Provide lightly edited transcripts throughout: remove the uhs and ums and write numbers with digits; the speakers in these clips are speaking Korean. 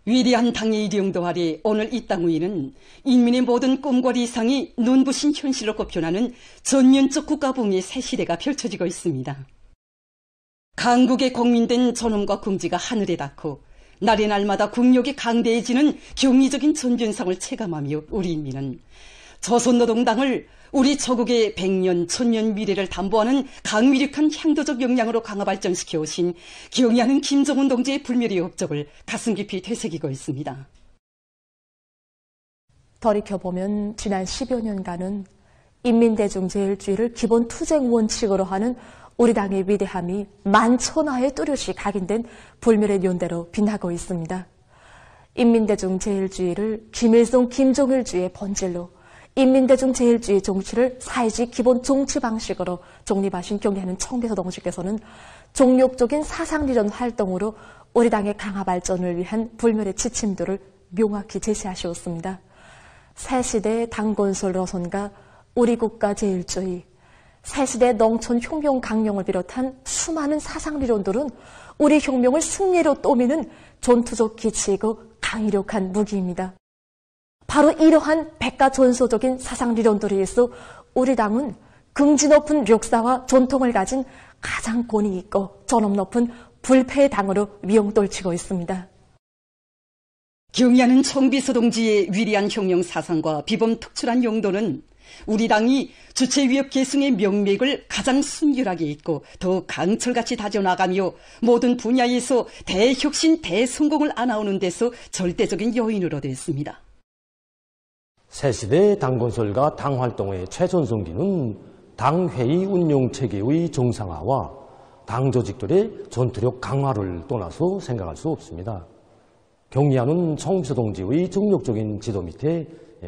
위대한 당의 이령도 아래 오늘 이 땅 위에는 인민의 모든 꿈과理想이 눈부신 현실로 꼽혀나는 전면적 국가부흥의 새 시대가 펼쳐지고 있습니다. 강국의 공민된 존엄과 궁지가 하늘에 닿고 날이 날마다 국력이 강대해지는 경이적인 전변상을 체감하며 우리 인민은 조선노동당을 우리 조국의 100년, 1000년 미래를 담보하는 강미력한 향도적 역량으로 강화 발전시켜 오신 경의하는 김정은 동지의 불멸의 업적을 가슴 깊이 되새기고 있습니다. 돌이켜보면 지난 10여 년간은 인민대중제일주의를 기본 투쟁 원칙으로 하는 우리 당의 위대함이 만천하에 뚜렷이 각인된 불멸의 연대로 빛나고 있습니다. 인민대중제일주의를 김일성, 김정일주의의 본질로 인민대중제일주의 정치를 사회주의 기본 정치 방식으로 정립하신 경의하는 청비서 동지께서는 종욕적인 사상리전 활동으로 우리 당의 강화 발전을 위한 불멸의 지침들을 명확히 제시하셨습니다. 새 시대의 당건설 노선과 우리 국가 제일주의, 새 시대의 농촌 혁명 강령을 비롯한 수많은 사상리론들은 우리 혁명을 승리로 또미는 전투적 기치이고 강력한 무기입니다. 바로 이러한 백가전소적인 사상리론들에 의해서 우리 당은 긍지 높은 역사와 전통을 가진 가장 권위 있고 존엄 높은 불패의 당으로 위용떨치고 있습니다. 경의하는 청비서 동지의 위대한 혁명 사상과 비범 특출한 용도는 우리 당이 주체 위협 계승의 명맥을 가장 순결하게 잇고 더욱 강철같이 다져나가며 모든 분야에서 대혁신, 대성공을 안아오는 데서 절대적인 요인으로 됐습니다. 새시대 당건설과 당활동의 최전성기는 당회의 운영체계의 정상화와 당조직들의 전투력 강화를 떠나서 생각할 수 없습니다. 경의하는 청비서 동지의 정력적인 지도 밑에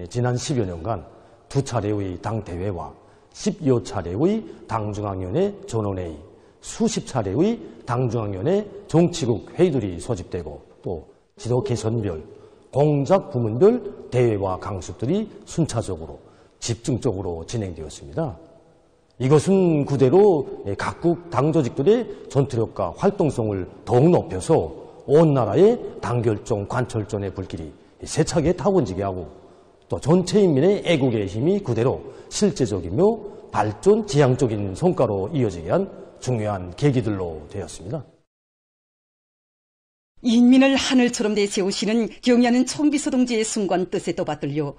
지난 10여 년간 2차례의 당대회와 10여 차례의 당중앙위원회 전원회의, 수십 차례의 당중앙위원회 정치국 회의들이 소집되고 또 지도 개선별 공작 부문들 대회와 강습들이 순차적으로 집중적으로 진행되었습니다. 이것은 그대로 각국 당조직들의 전투력과 활동성을 더욱 높여서 온 나라의 당결정, 관철전의 불길이 세차게 타곤지게 하고 또 전체 인민의 애국의 힘이 그대로 실제적이며 발전 지향적인 성과로 이어지게 한 중요한 계기들로 되었습니다. 인민을 하늘처럼 내세우시는 경의하는 청비서 동지의 순관 뜻에 떠받들려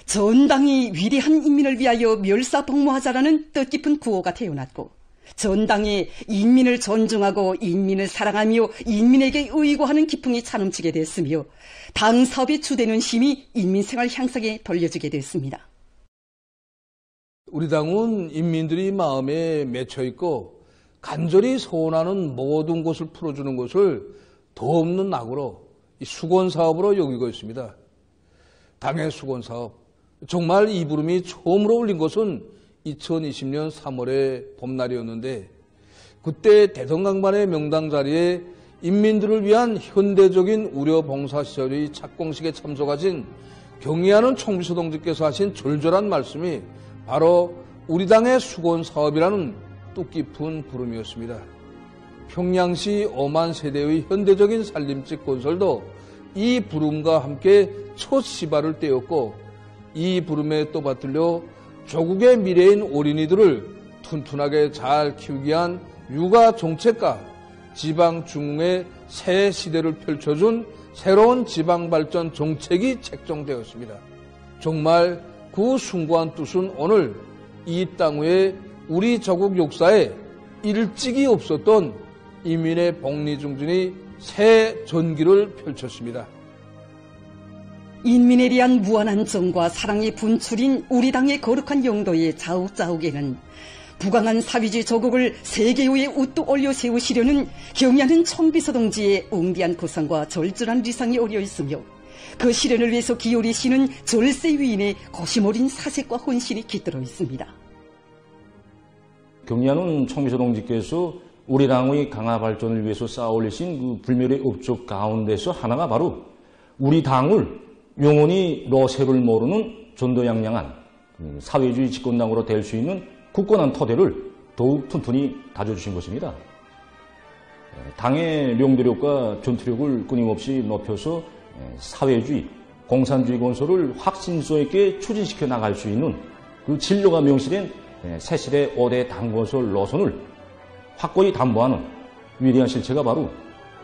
전당이 위대한 인민을 위하여 멸사복무하자라는 뜻깊은 구호가 태어났고 전당에 인민을 존중하고 인민을 사랑하며 인민에게 의거하는 기풍이 차넘치게 됐으며 당 사업의 주되는 힘이 인민생활 향상에 돌려지게 됐습니다. 우리 당은 인민들이 마음에 맺혀있고 간절히 소원하는 모든 것을 풀어주는 것을 더없는 낙으로 수건사업으로 여기고 있습니다. 당의 수건사업, 정말 이 부름이 처음으로 올린 것은 2020년 3월의 봄날이었는데 그때 대성강반의 명당 자리에 인민들을 위한 현대적인 의료봉사시설의 착공식에 참석하신 경의하는 청비서 동지께서 하신 절절한 말씀이 바로 우리 당의 수건사업이라는 뜻깊은 부름이었습니다. 평양시 5만 세대의 현대적인 산림집 건설도 이 부름과 함께 첫 시발을 떼었고 이 부름에 또 받들려 조국의 미래인 어린이들을 튼튼하게 잘 키우기 위한 육아 정책과 지방 중흥의 새 시대를 펼쳐준 새로운 지방발전 정책이 책정되었습니다. 정말 그 숭고한 뜻은 오늘 이 땅 위에 우리 조국 역사에 일찍이 없었던 인민의 복리중진이 새 전기를 펼쳤습니다. 인민에 대한 무한한 정과 사랑의 분출인 우리 당의 거룩한 용도의 자욱자욱에는 부강한 사회주의 조국을 세계 위에 우뚝 올려 세우시려는 경의하는 청비서 동지의 웅대한 구상과 절절한 리상이 어려 있으며 그 실현을 위해서 기울이시는 절세 위인의 고심 어린 사색과 헌신이 깃들어 있습니다. 경의하는 청비서 동지께서 우리 당의 강화 발전을 위해서 쌓아올리신 그 불멸의 업적 가운데서 하나가 바로 우리 당을 영원히 로세를 모르는 전도양양한 사회주의 집권당으로 될 수 있는 굳건한 토대를 더욱 튼튼히 다져주신 것입니다. 당의 명도력과 전투력을 끊임없이 높여서 사회주의, 공산주의 건설을 확신성 있게 추진시켜 나갈 수 있는 그 진로가 명시된 새실의 5대 당건설 노선을 확고히 담보하는 위대한 실체가 바로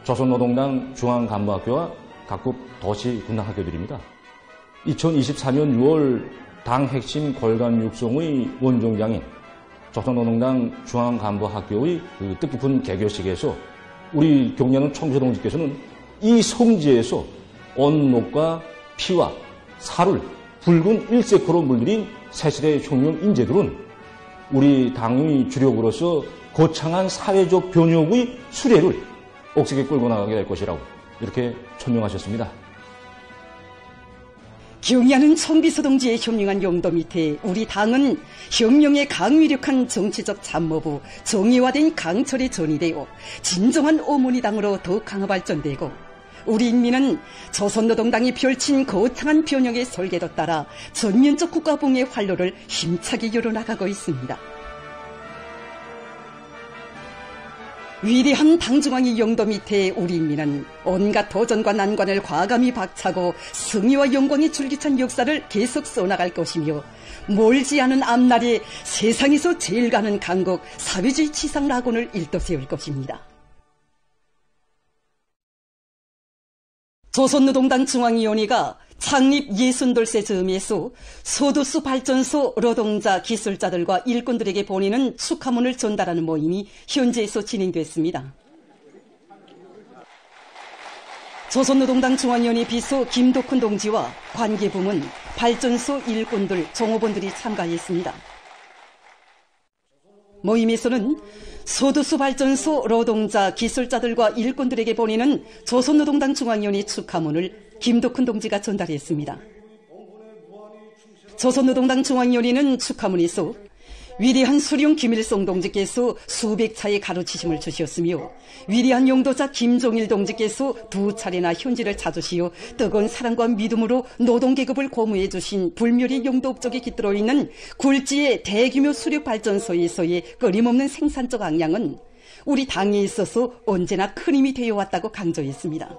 조선노동당 중앙간부학교와 각급 도시군단학교들입니다. 2024년 6월 당 핵심 골간 육성의 원종장인 조선노동당 중앙간부학교의 그 뜻깊은 개교식에서 우리 경례하는 총재동지께서는 이 성지에서 온목과 피와 살을 붉은 일색으로 물들인 새실의 혁명 인재들은 우리 당의 주력으로서 거창한 사회적 변혁의 수레를 옥색에 끌고 나가게 될 것이라고 이렇게 천명하셨습니다. 경의하는 총비서 동지의 현명한 용도 밑에 우리 당은 혁명의 강위력한 정치적 참모부, 정의화된 강철의 전이 되어 진정한 어머니당으로 더욱 강화 발전되고 우리 인민은 조선노동당이 펼친 거창한 변혁의 설계도 따라 전면적 국가봉의 활로를 힘차게 열어나가고 있습니다. 위대한 당중앙의 영도 밑에 우리 인민은 온갖 도전과 난관을 과감히 박차고 승리와 영광이 줄기찬 역사를 계속 써나갈 것이며 멀지 않은 앞날에 세상에서 제일 가는 강국 사회주의 치상 낙원을 일떠세울 것입니다. 조선노동당 중앙위원회가 창립 62세 즈음에서 소도수 발전소 노동자 기술자들과 일꾼들에게 보내는 축하문을 전달하는 모임이 현재에서 진행됐습니다. 조선노동당 중앙위원회 비서 김덕훈 동지와 관계부문, 발전소 일꾼들, 종업원들이 참가했습니다. 모임에서는 소도수 발전소 노동자 기술자들과 일꾼들에게 보내는 조선노동당 중앙위원회 축하문을 김덕훈 동지가 전달했습니다. 조선노동당 중앙위원회는 축하문에서 위대한 수령 김일성 동지께서 수백 차례 가르치심을 주셨으며 위대한 용도자 김종일 동지께서 2차례나 현지를 찾으시어 뜨거운 사랑과 믿음으로 노동계급을 고무해 주신 불멸의 용도 업적에 깃들어 있는 굴지의 대규모 수력 발전소에서의 끊임없는 생산적 악량은 우리 당에 있어서 언제나 큰 힘이 되어왔다고 강조했습니다.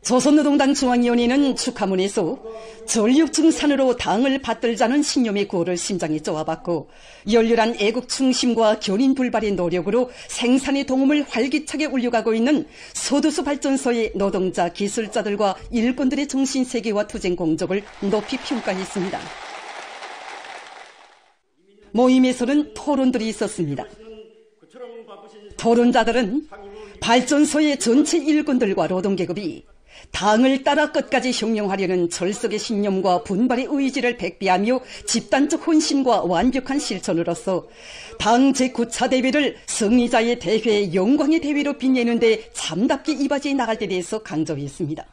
조선노동당 중앙위원회는 축하문에서 전력증산으로 당을 받들자는 신념의 구호를 심장에 쪼아봤고 열렬한 애국 충심과 견인 불발의 노력으로 생산의 동음을 활기차게 울려가고 있는 소도수 발전소의 노동자 기술자들과 일꾼들의 정신세계와 투쟁 공적을 높이 평가했습니다. 모임에서는 토론들이 있었습니다. 토론자들은 발전소의 전체 일꾼들과 노동계급이 당을 따라 끝까지 혁명하려는 절석의 신념과 분발의 의지를 백비하며 집단적 헌신과 완벽한 실천으로서 당 제9차 대회를 승리자의 대회의 영광의 대회로 빛내는 데 참답게 이바지해 나갈 데 대해서 강조했습니다.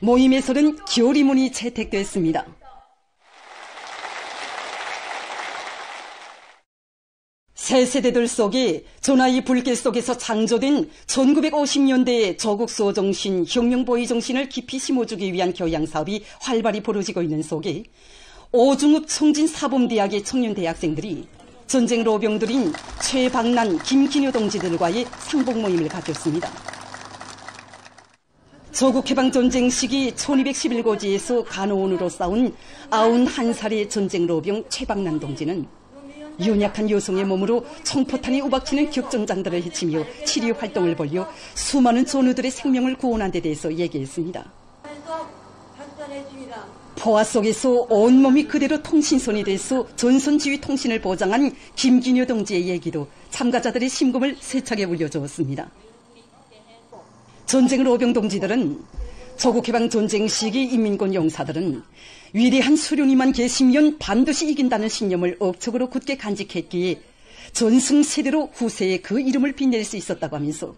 모임에서는 결의문이 채택됐습니다. 새 세대들 속에 전하의 불길 속에서 창조된 1950년대의 조국 수호 정신, 혁명 보위 정신을 깊이 심어주기 위한 교양 사업이 활발히 벌어지고 있는 속에 오중읍 청진사범대학의 청년 대학생들이 전쟁 로병들인 최박난, 김기녀 동지들과의 상봉 모임을 가졌습니다. 조국해방전쟁 시기 1211고지에서 간호원으로 싸운 91살의 전쟁 로병 최박난 동지는 연약한 여성의 몸으로 총포탄이 우박치는 격정장들을 헤치며 치료 활동을 벌여 수많은 전우들의 생명을 구원한 데 대해서 얘기했습니다. 포화 속에서 온몸이 그대로 통신선이 돼서 전선지휘 통신을 보장한 김기녀 동지의 얘기도 참가자들의 심금을 세차게 울려주었습니다. 전쟁 로병 동지들은 조국해방 전쟁 시기 인민군 용사들은 위대한 수련이만 계시면 반드시 이긴다는 신념을 억측으로 굳게 간직했기에 전승세대로 후세에 그 이름을 빛낼 수 있었다고 하면서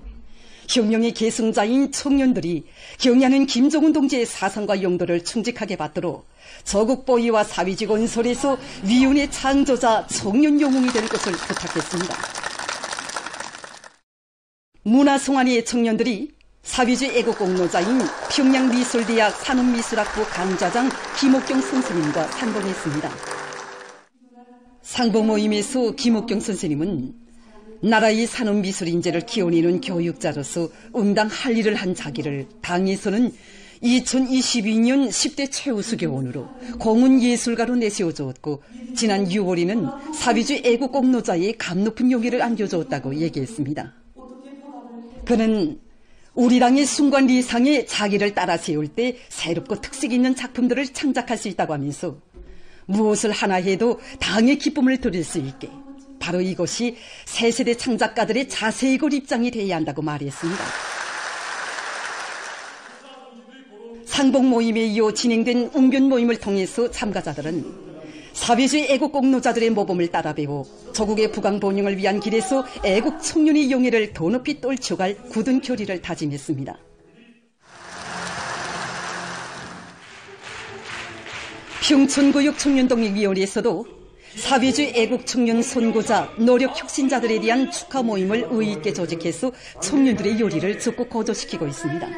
혁명의 계승자인 청년들이 경의하는 김정은 동지의 사상과 용도를 충직하게 받도록 조국 보위와 사회주의 건설에서 위운의 창조자 청년 영웅이 될 것을 부탁했습니다. 문화송환의 청년들이 사회주의 애국공로자인 평양미술대학 산업미술학부 강좌장 김옥경 선생님과 상봉했습니다. 상봉 모임에서 김옥경 선생님은 나라의 산업미술 인재를 키워내는 교육자로서 응당 할 일을 한 자기를 당에서는 2022년 10대 최우수 교원으로 공훈예술가로 내세워주었고 지난 6월에는 사비주 애국공로자의 감 높은 용기를 안겨주었다고 얘기했습니다. 그는 우리 당의 순관리상에 자기를 따라 세울 때 새롭고 특색 있는 작품들을 창작할 수 있다고 하면서 무엇을 하나 해도 당의 기쁨을 드릴 수 있게 바로 이것이 새 세대 창작가들의 자세이고 입장이 돼야 한다고 말했습니다. 상봉 모임에 이어 진행된 웅변 모임을 통해서 참가자들은 사비주의 애국공로자들의 모범을 따라 배워 조국의 부강 번영을 위한 길에서 애국 청년의 용해를 더 높이 떨쳐갈 굳은 결의를 다짐했습니다. 평촌구역 청년독립위원회에서도 사비주 애국 청년 선고자 노력 혁신자들에 대한 축하 모임을 의의 있게 조직해서 청년들의 요리를 적극 거저시키고 있습니다.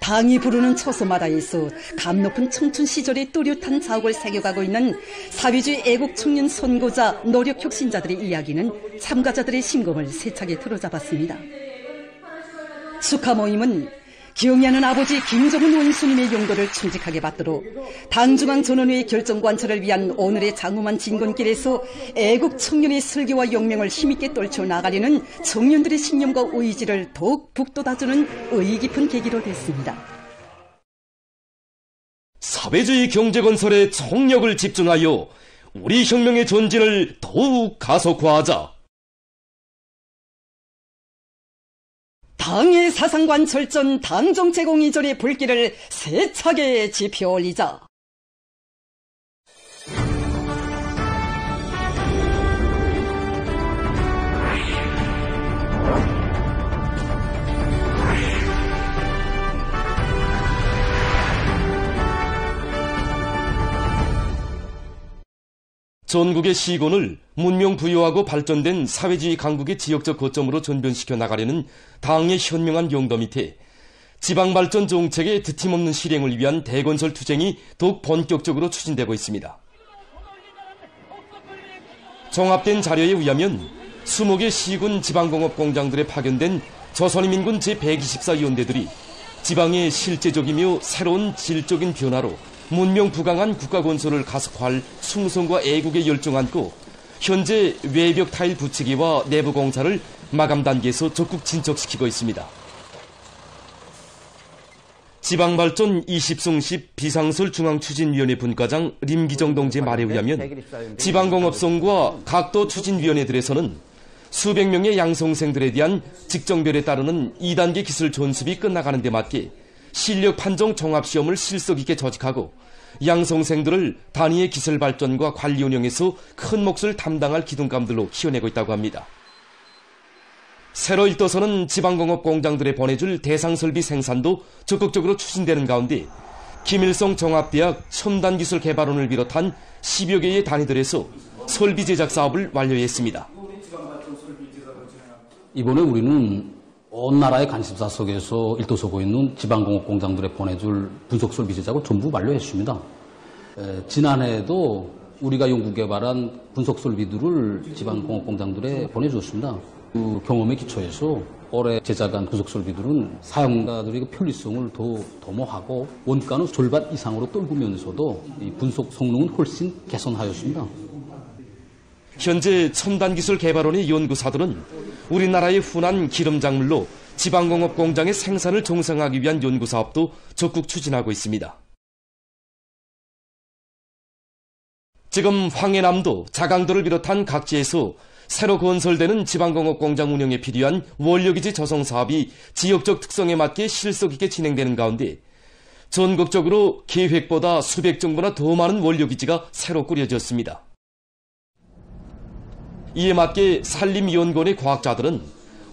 당이 부르는 처소마다에서 감 높은 청춘 시절의 뚜렷한 자욱을 새겨가고 있는 사비주 애국 청년 선고자 노력 혁신자들의 이야기는 참가자들의 심금을 세차게 틀어잡았습니다. 축하 모임은 기억나는 아버지 김정은 원수님의 용도를 충직하게 받들어 당중앙 전원회의 결정관철을 위한 오늘의 장엄한 진건길에서 애국 청년의 설계와 용명을 힘있게 떨쳐 나가려는 청년들의 신념과 의지를 더욱 북돋아주는 의의 깊은 계기로 됐습니다. 사회주의 경제건설에 총력을 집중하여 우리 혁명의 전진을 더욱 가속화하자. 당의 사상관 철전 당정 제공 이전의 불길을 세차게 지펴 올리자. 전국의 시군을 문명 부여하고 발전된 사회주의 강국의 지역적 거점으로 전변시켜 나가려는 당의 현명한 용도 밑에 지방발전 정책의 드팀없는 실행을 위한 대건설 투쟁이 더욱 본격적으로 추진되고 있습니다. 종합된 자료에 의하면 20개 시군 지방공업 공장들에 파견된 조선인민군 제124연대들이 지방의 실제적이며 새로운 질적인 변화로 문명 부강한 국가건설을 가속화할 충성과 애국에 열정 안고 현재 외벽 타일 붙이기와 내부 공사를 마감 단계에서 적극 진척시키고 있습니다. 지방발전 20승10 비상설 중앙추진위원회 분과장 림기정 동지의 말에 의하면 지방공업성과 각도 추진위원회들에서는 수백 명의 양성생들에 대한 직정별에 따르는 2단계 기술 전습이 끝나가는 데 맞게 실력 판정 종합시험을 실속 있게 조직하고 양성생들을 단위의 기술 발전과 관리 운영에서 큰 몫을 담당할 기둥감들로 키워내고 있다고 합니다. 새로 일도서는 지방공업 공장들에 보내줄 대상설비 생산도 적극적으로 추진되는 가운데 김일성 종합대학 첨단기술개발원을 비롯한 10여 개의 단위들에서 설비 제작 사업을 완료했습니다. 이번에 우리는 온 나라의 관심사 속에서 일도서고 있는 지방공업 공장들에 보내줄 분석설비 제작을 전부 완료했습니다. 지난해에도 우리가 연구개발한 분석설비들을 지방공업 공장들에 보내주었습니다. 그 경험에 기초해서 올해 제작한 분석설비들은 사용자들의 편리성을 더 도모하고 원가는 절반 이상으로 떨구면서도 이 분석 성능은 훨씬 개선하였습니다. 현재 첨단기술개발원의 연구사들은 우리나라의 흔한 기름작물로 지방공업 공장의 생산을 정상화하기 위한 연구사업도 적극 추진하고 있습니다. 지금 황해남도, 자강도를 비롯한 각지에서 새로 건설되는 지방공업 공장 운영에 필요한 원료기지 조성 사업이 지역적 특성에 맞게 실속 있게 진행되는 가운데 전국적으로 계획보다 수백 정보나 더 많은 원료기지가 새로 꾸려졌습니다. 이에 맞게 산림연구원의 과학자들은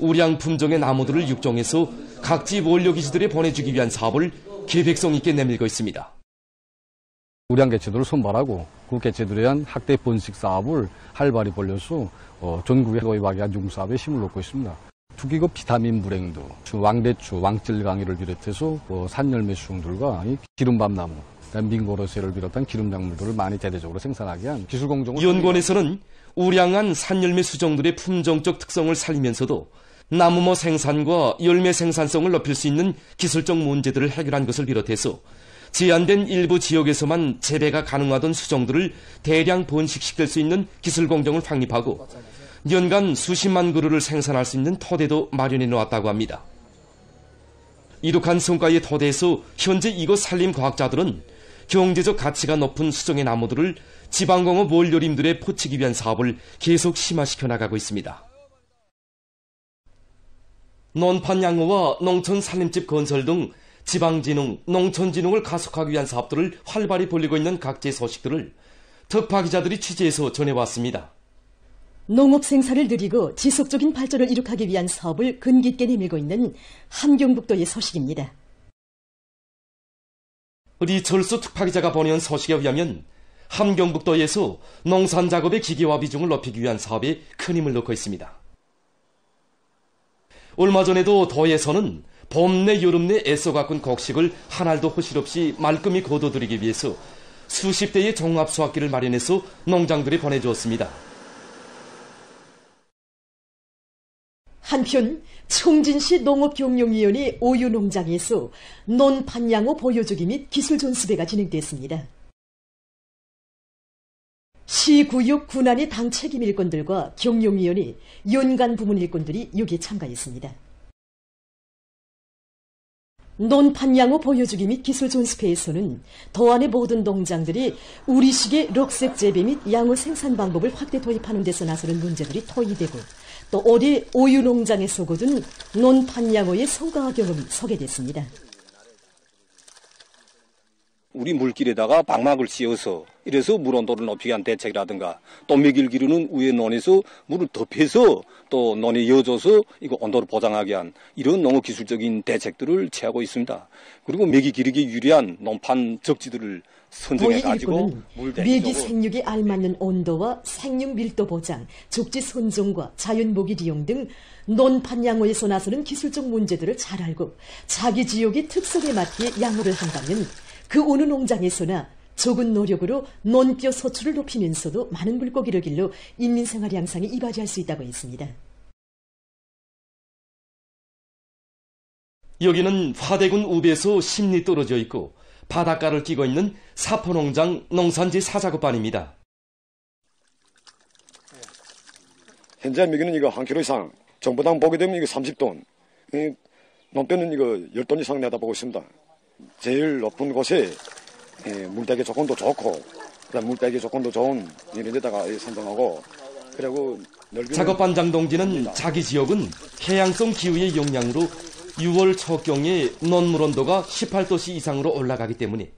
우량 품종의 나무들을 육종해서 각지 원료기지들에 보내주기 위한 사업을 계획성 있게 내밀고 있습니다. 우량 개체들을 선발하고 그 개체들에 대한 학대 번식 사업을 활발히 벌려서 전국의 도입하기한 융사업에 힘을 놓고 있습니다. 특히 그 비타민 불행도, 왕대추, 왕찔강이를 비롯해서 산열매 수종들과 기름밤나무, 민고로새를 비롯한 기름작물들을 많이 대대적으로 생산하기 위한 기술공정을 연구원에서는 우량한 산열매 수종들의 품종적 특성을 살리면서도 나무모 생산과 열매 생산성을 높일 수 있는 기술적 문제들을 해결한 것을 비롯해서 제한된 일부 지역에서만 재배가 가능하던 수종들을 대량 번식시킬 수 있는 기술 공정을 확립하고 연간 수십만 그루를 생산할 수 있는 토대도 마련해 놓았다고 합니다. 이룩한 성과의 토대에서 현재 이곳 산림 과학자들은 경제적 가치가 높은 수종의 나무들을 지방공업 원료림들에 포치기 위한 사업을 계속 심화시켜 나가고 있습니다. 논판 양호와 농촌 산림집 건설 등 지방진흥, 농촌진흥을 가속하기 위한 사업들을 활발히 벌이고 있는 각지의 소식들을 특파기자들이 취재해서 전해왔습니다. 농업 생산을 늘리고 지속적인 발전을 이룩하기 위한 사업을 근기있게 내밀고 있는 함경북도의 소식입니다. 리철수 특파기자가 보내온 소식에 의하면 함경북도에서 농산작업의 기계화 비중을 높이기 위한 사업에 큰 힘을 넣고 있습니다. 얼마 전에도 도에서는 봄 내 여름 내 애써 가꾼 곡식을 한 알도 허실 없이 말끔히 거둬들이기 위해서 수십 대의 종합수확기를 마련해서 농장들이 보내주었습니다. 한편 청진시 농업경영위원회 오유농장에서 논판양호 보여주기 및 기술 전수배가 진행됐습니다. 시구역 군안의 당 책임 일꾼들과 경영위원회, 연간 부문 일꾼들이 여기에 참가했습니다. 논판양호 보여주기 및 기술 전수회에서는 도안의 모든 농장들이 우리식의 럭색 재배 및 양호 생산 방법을 확대 도입하는 데서 나서는 문제들이 토의되고 또 올해 오유농장에서 거둔 논판양호의 성과와 경험이 소개됐습니다. 우리 물길에다가 방막을 씌워서 이래서 물 온도를 높이기 위한 대책이라든가 또 먹일 기르는 위에 논에서 물을 덮여서 또 논에 이어져서 이거 온도를 보장하기 위한 이런 농업기술적인 대책들을 취하고 있습니다. 그리고 먹이 기르기 유리한 논판 적지들을 선정해가지고 메기 생육에 알맞는 온도와 생육 밀도 보장, 족지 선종과 자연 모기 이용 등 논판 양호에서 나서는 기술적 문제들을 잘 알고 자기 지역의 특성에 맞게 양호를 한다면 그 어느 농장에서나 적은 노력으로 논뼈 소출을 높이면서도 많은 물고기를 길러 인민생활 양상에 이바지할 수 있다고 했습니다. 여기는 화대군 우배에서 10리 떨어져 있고 바닷가를 끼고 있는 사포농장 농산지 사작업반입니다. 현재 먹이는 이거 한 킬로 이상, 정부당 보게 되면 이거 30돈, 논뼈는 이거 10돈 이상 내다보고 있습니다. 제일 높은 곳에 물대기 조건도 좋고 그다음 물대기 조건도 좋은 이런 데다가 선정하고 그리고 작업반 장동지는 자기 지역은 해양성 기후의 영향으로 6월 초경에 논물 온도가 18도씨 이상으로 올라가기 때문에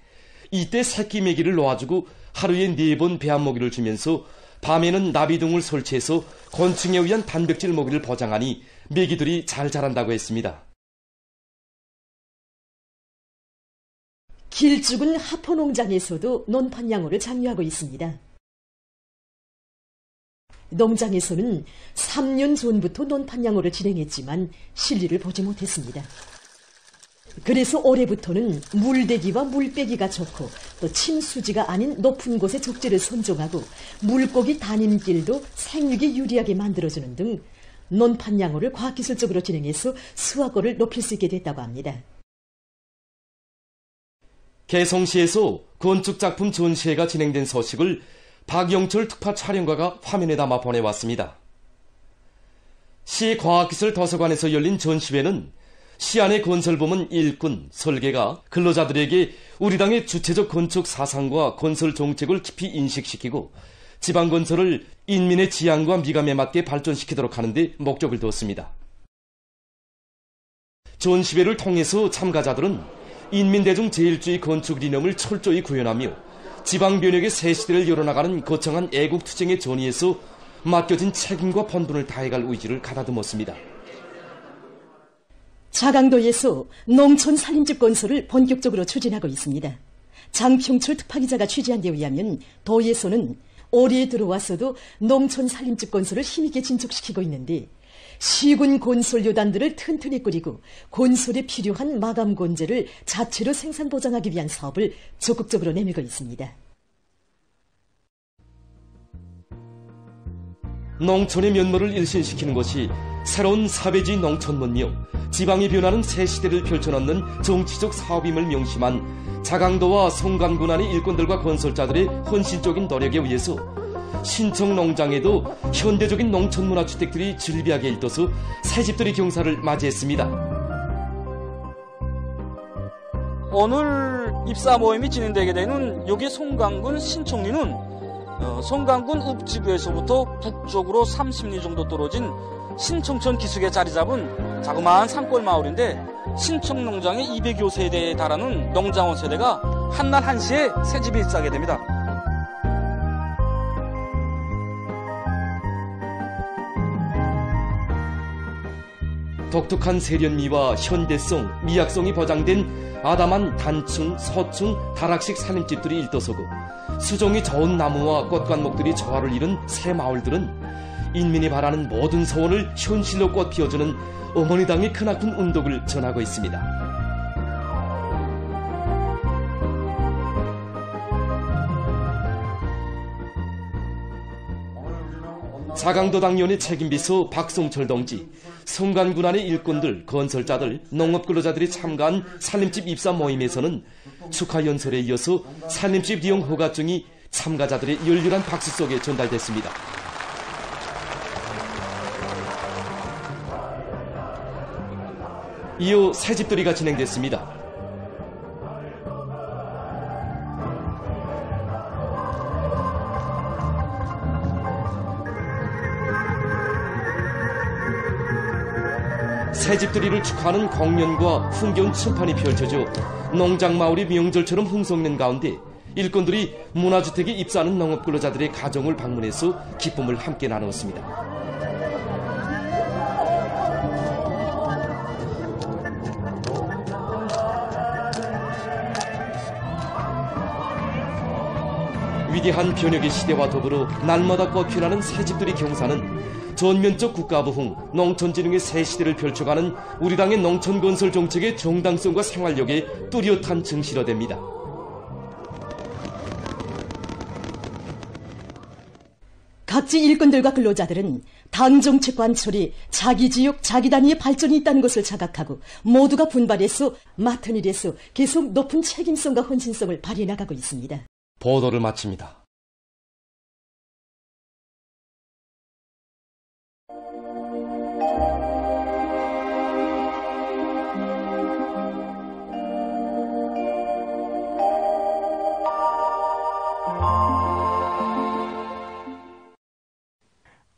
이때 새끼 메기를 놓아주고 하루에 4번 배합 먹이를 주면서 밤에는 나비등을 설치해서 곤충에 의한 단백질 먹이를 보장하니 메기들이 잘 자란다고 했습니다. 길쭉은 하포농장에서도 논판 양호를 장려하고 있습니다. 농장에서는 3년 전부터 논판 양호를 진행했지만 실리를 보지 못했습니다. 그래서 올해부터는 물대기와 물빼기가 좋고 또 침수지가 아닌 높은 곳의 족지를 선종하고 물고기 단임길도 생육에 유리하게 만들어주는 등 논판 양호를 과학기술적으로 진행해서 수확고를 높일 수 있게 됐다고 합니다. 개성시에서 건축작품 전시회가 진행된 소식을 박영철 특파 촬영가가 화면에 담아 보내왔습니다. 시과학기술도서관에서 열린 전시회는 시안의 건설부문 일꾼, 설계가 근로자들에게 우리 당의 주체적 건축 사상과 건설 정책을 깊이 인식시키고 지방건설을 인민의 지향과 미감에 맞게 발전시키도록 하는 데 목적을 두었습니다. 전시회를 통해서 참가자들은 인민대중 제일주의 건축 이념을 철저히 구현하며 지방변혁의 새 시대를 열어나가는 거창한 애국투쟁의 전의에서 맡겨진 책임과 본분을 다해갈 의지를 가다듬었습니다. 자강도에서 농촌 산림집 건설을 본격적으로 추진하고 있습니다. 장평철 특파기자가 취재한 데 의하면 도에서는 올해에 들어와서도 농촌 산림집 건설을 힘있게 진척시키고 있는데 시군 건설요단들을 튼튼히 꾸리고 건설에 필요한 마감 건재를 자체로 생산 보장하기 위한 사업을 적극적으로 내밀고 있습니다. 농촌의 면모를 일신시키는 것이 새로운 사회주의 농촌 문명, 지방이 변하는 새 시대를 펼쳐놓는 정치적 사업임을 명심한 자강도와 송간군안의 일꾼들과 건설자들의 헌신적인 노력에 의해서 신청 농장에도 현대적인 농촌 문화주택들이 즐비하게 일떠서 새집들이 경사를 맞이했습니다. 오늘 입사 모임이 진행되게 되는 여기 송강군 신청리는 송강군 읍지구에서부터 북쪽으로 30리 정도 떨어진 신청천 기슭에 자리 잡은 자그마한 산골 마을인데 신청농장의 200여 세대에 달하는 농장원 세대가 한날 한시에 새집에 입사하게 됩니다. 독특한 세련미와 현대성, 미학성이 보장된 아담한 단층, 서층, 다락식 살림집들이 일떠서고 수종이 좋은 나무와 꽃관목들이 조화를 이룬 새 마을들은 인민이 바라는 모든 소원을 현실로 꽃 피워주는 어머니당의 크나큰 운동을 전하고 있습니다. 자강도 당위원회 책임비서 박송철 동지, 송간군안의 일꾼들, 건설자들, 농업근로자들이 참가한 살림집 입사 모임에서는 축하 연설에 이어서 살림집 이용 허가증이 참가자들의 열렬한 박수 속에 전달됐습니다. 이어 새집들이가 진행됐습니다. 새집들이를 축하하는 공연과 흥겨운 춤판이 펼쳐져 농장마을이 명절처럼 흥성된 가운데 일꾼들이 문화주택에 입사하는 농업근로자들의 가정을 방문해서 기쁨을 함께 나누었습니다. 위대한 변혁의 시대와 더불어 날마다 꽃피어나는 새집들이 경사는 전면적 국가부흥, 농촌진흥의 새 시대를 펼쳐가는 우리 당의 농촌건설 정책의 정당성과 생활력에 뚜렷한 증시로 됩니다. 각지 일꾼들과 근로자들은 당 정책과 안철이 자기 지역, 자기 단위의 발전이 있다는 것을 자각하고 모두가 분발해서 맡은 일에서 계속 높은 책임성과 헌신성을 발휘해 나가고 있습니다. 보도를 마칩니다.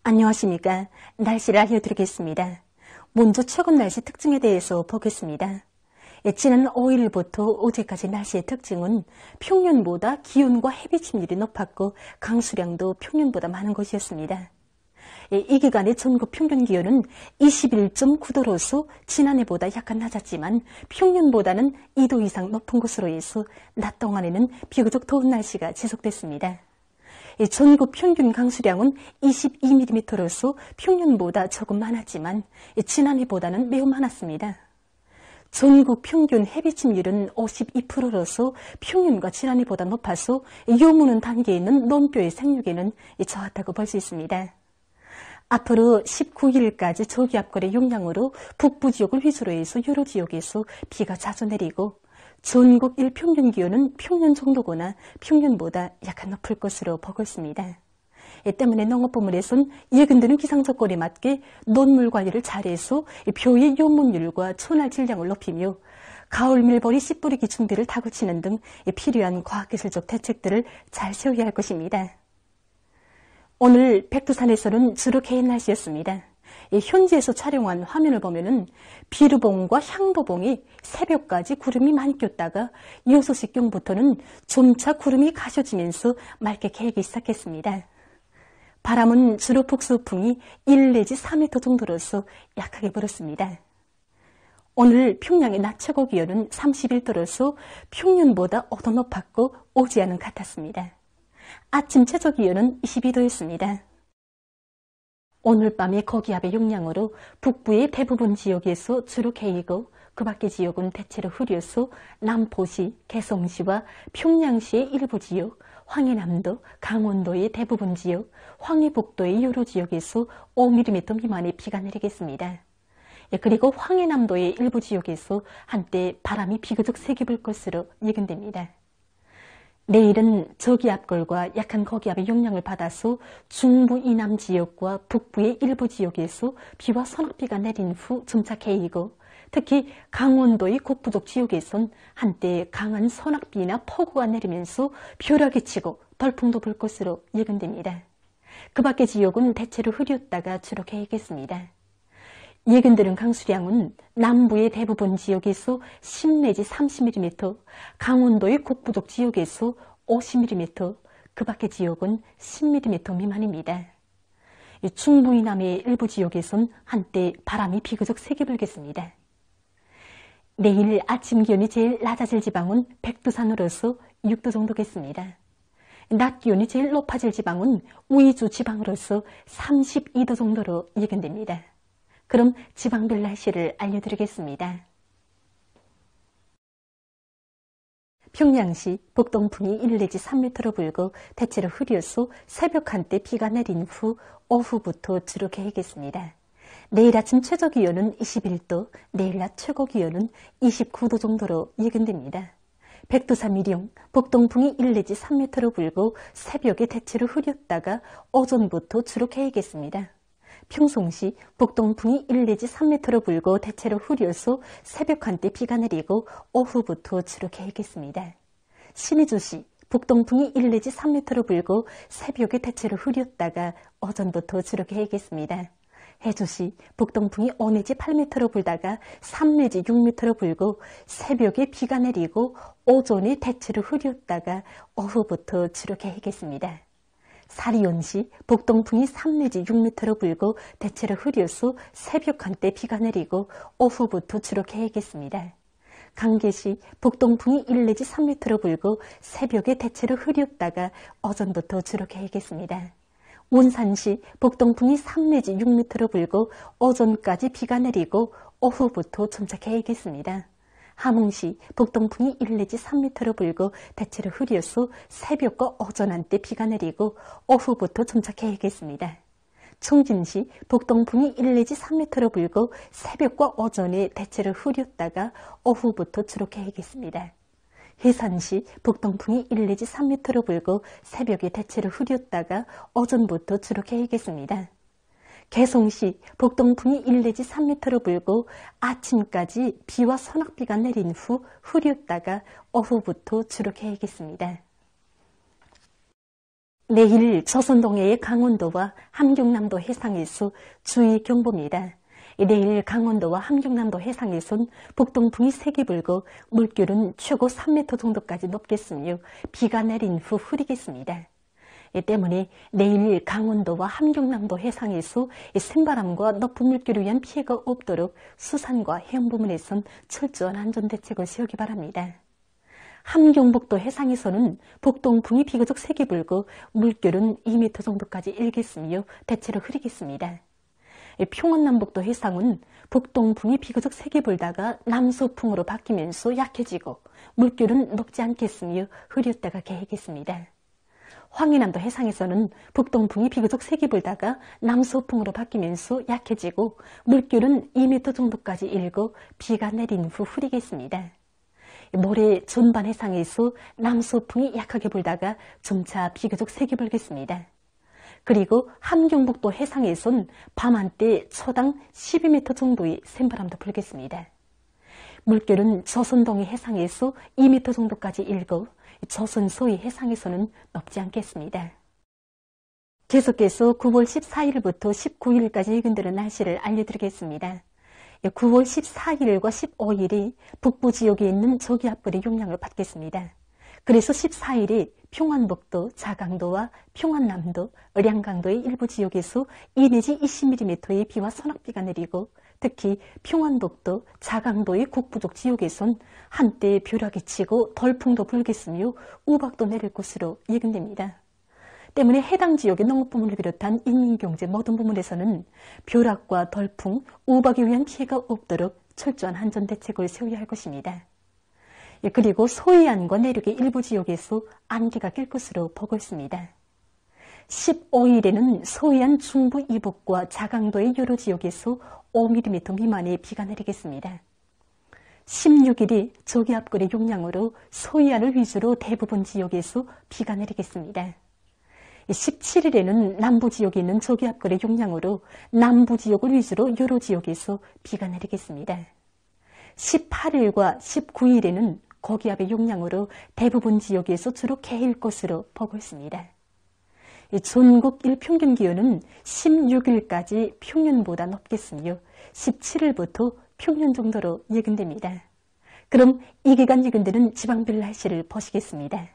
안녕하십니까. 날씨를 알려드리겠습니다. 먼저 최근 날씨 특징에 대해서 보겠습니다. 지난 5일부터 어제까지 날씨의 특징은 평년보다 기온과 햇빛 침률이 높았고 강수량도 평년보다 많은 것이었습니다. 이 기간의 전국 평균 기온은 21.9도로서 지난해보다 약간 낮았지만 평년보다는 2도 이상 높은 것으로 해서 낮 동안에는 비교적 더운 날씨가 지속됐습니다. 전국 평균 강수량은 22mm로서 평년보다 조금 많았지만 지난해보다는 매우 많았습니다. 전국 평균 햇빛 침률은 52%로서 평년과 지난해보다 높아서 요무는 단계에 있는 논뼈의 생육에는 좋았다고 볼 수 있습니다. 앞으로 19일까지 저기압골의 영향으로 북부 지역을 위주로 해서 여러 지역에서 비가 자주 내리고 전국 일평균 기온은 평년 정도거나 평년보다 약간 높을 것으로 보고 있습니다. 이 때문에 농업부문에서는 예근 드는 기상조건에 맞게 논물 관리를 잘해서 벼의 요문율과 초날 질량을 높이며 가을 밀보리 씨 뿌리기 준비를 다그치는 등 필요한 과학기술적 대책들을 잘 세워야 할 것입니다. 오늘 백두산에서는 주로 개인 날씨였습니다. 현지에서 촬영한 화면을 보면은 비루봉과 향도봉이 새벽까지 구름이 많이 꼈다가 6시경부터는 점차 구름이 가셔지면서 맑게 개기 시작했습니다. 바람은 주로 북서풍이 1 내지 4m 정도로서 약하게 불었습니다. 오늘 평양의 낮 최고 기온은 31도로서 평년보다 5도 높았고 오지 않은 같았습니다. 아침 최저 기온은 22도였습니다. 오늘 밤의 고기압의 영향으로 북부의 대부분 지역에서 주로 개이고 그 밖의 지역은 대체로 흐려서 남포시, 개성시와 평양시의 일부 지역, 황해남도, 강원도의 대부분 지역, 황해북도의 여러 지역에서 5mm 미만의 비가 내리겠습니다. 그리고 황해남도의 일부 지역에서 한때 바람이 비교적 세게 불 것으로 예견됩니다. 내일은 저기압골과 약한 거기압의 영향을 받아서 중부 이남 지역과 북부의 일부 지역에서 비와 서낙비가 내린 후 점차 개이고, 특히 강원도의 북부쪽 지역에선 한때 강한 서낙비나 폭우가 내리면서 벼락이 치고 돌풍도 불 것으로 예견됩니다. 그 밖의 지역은 대체로 흐렸다가 주로 개이겠습니다. 예견되는 강수량은 남부의 대부분 지역에서 10 내지 30mm, 강원도의 북부쪽 지역에서 50mm, 그 밖의 지역은 10mm 미만입니다. 중부 이남의 일부 지역에선 한때 바람이 비교적 세게 불겠습니다. 내일 아침 기온이 제일 낮아질 지방은 백두산으로서 6도 정도겠습니다. 낮 기온이 제일 높아질 지방은 위주 지방으로서 32도 정도로 예견됩니다. 그럼 지방별 날씨를 알려드리겠습니다. 평양시 북동풍이 1 내지 3m로 불고 대체로 흐려서 새벽 한때 비가 내린 후 오후부터 주로 개이겠습니다. 내일 아침 최저기온은 21도, 내일 낮 최고기온은 29도 정도로 예견됩니다. 백두산 미령, 북동풍이 1 내지 3m로 불고 새벽에 대체로 흐렸다가 오전부터 주로 개이겠습니다. 평송시 북동풍이 1 내지 3m로 불고 대체로 흐려서 새벽 한때 비가 내리고 오후부터 주로 개이겠습니다. 신의주시 북동풍이 1 내지 3m로 불고 새벽에 대체로 흐렸다가 오전부터 주로 개이겠습니다. 해주시 북동풍이 5 내지 8m로 불다가 3 내지 6m로 불고 새벽에 비가 내리고 오전에 대체로 흐렸다가 오후부터 주로 개이겠습니다. 사리온시 북동풍이 3 내지 6m로 불고 대체로 흐려서 새벽 한때 비가 내리고 오후부터 주로 개이겠습니다. 강계시 북동풍이 1 내지 3m로 불고 새벽에 대체로 흐렸다가 오전부터 주로 개이겠습니다. 운산시 북동풍이 3 내지 6m로 불고 오전까지 비가 내리고 오후부터 점차 개이겠습니다. 함흥시 북동풍이 1 내지 3m로 불고 대체로 흐려서 새벽과 오전 한때 비가 내리고 오후부터 점차 개이겠습니다. 충진시 북동풍이 1 내지 3m로 불고 새벽과 오전에 대체로 흐렸다가 오후부터 주로 개이겠습니다. 해산시 북동풍이 1 내지 3m로 불고 새벽에 대체로 흐렸다가 오전부터 주로 개이겠습니다. 개성시 북동풍이 1 내지 3m로 불고 아침까지 비와 서낙비가 내린 후 흐렸다가 오후부터 주로 개이겠습니다. 내일 조선동해의 강원도와 함경남도 해상에서 주의 경보입니다. 내일 강원도와 함경남도 해상에선 북동풍이 세게 불고 물결은 최고 3m 정도까지 높겠으며 비가 내린 후 흐리겠습니다. 때문에 내일 강원도와 함경남도 해상에서 센바람과 높은 물결을 위한 피해가 없도록 수산과 해양 부문에선 철저한 안전대책을 세우기 바랍니다. 함경북도 해상에서는 북동풍이 비교적 세게 불고 물결은 2m 정도까지 일겠으며 대체로 흐리겠습니다. 평안남북도 해상은 북동풍이 비교적 세게 불다가 남서풍으로 바뀌면서 약해지고 물결은 높지 않겠으며 흐렸다가 개이겠습니다. 황해남도 해상에서는 북동풍이 비교적 세게 불다가 남서풍으로 바뀌면서 약해지고 물결은 2m 정도까지 일고 비가 내린 후 흐리겠습니다. 모레 전반 해상에서 남서풍이 약하게 불다가 점차 비교적 세게 불겠습니다. 그리고 함경북도 해상에선 밤한때 초당 12m 정도의 센바람도 불겠습니다. 물결은 조선동해 해상에서 2m 정도까지 일고 조선 서해 해상에서는 높지 않겠습니다. 계속해서 9월 14일부터 19일까지 예견되는 날씨를 알려드리겠습니다. 9월 14일과 15일이 북부 지역에 있는 저기압골의 영향을 받겠습니다. 그래서 14일이 평안북도, 자강도와 평안남도, ör양강도의 일부 지역에서 2 내지 20mm의 비와 서낙비가 내리고 특히 평안북도, 자강도의 북부쪽 지역에선 한때 벼락이 치고 돌풍도 불겠으며 우박도 내릴 것으로 예견됩니다. 때문에 해당 지역의 농업부문을 비롯한 인민경제 모든 부문에서는 벼락과 돌풍, 우박에 의한 피해가 없도록 철저한 안전대책을 세워야 할 것입니다. 그리고 소해안과 내륙의 일부 지역에서 안개가 낄 것으로 보고 있습니다. 15일에는 소해안 중부 이북과 자강도의 여러 지역에서 5mm 미만의 비가 내리겠습니다. 16일이 저기압골의 용량으로 소해안을 위주로 대부분 지역에서 비가 내리겠습니다. 17일에는 남부 지역에 있는 저기압골의 용량으로 남부 지역을 위주로 여러 지역에서 비가 내리겠습니다. 18일과 19일에는 고기압의 용량으로 대부분 지역에서 주로 개일 것으로 보고 있습니다. 전국 일평균 기온은 16일까지 평년보다 높겠으며 17일부터 평년 정도로 예견됩니다. 그럼 이 기간 예견되는 지방별 날씨를 보시겠습니다.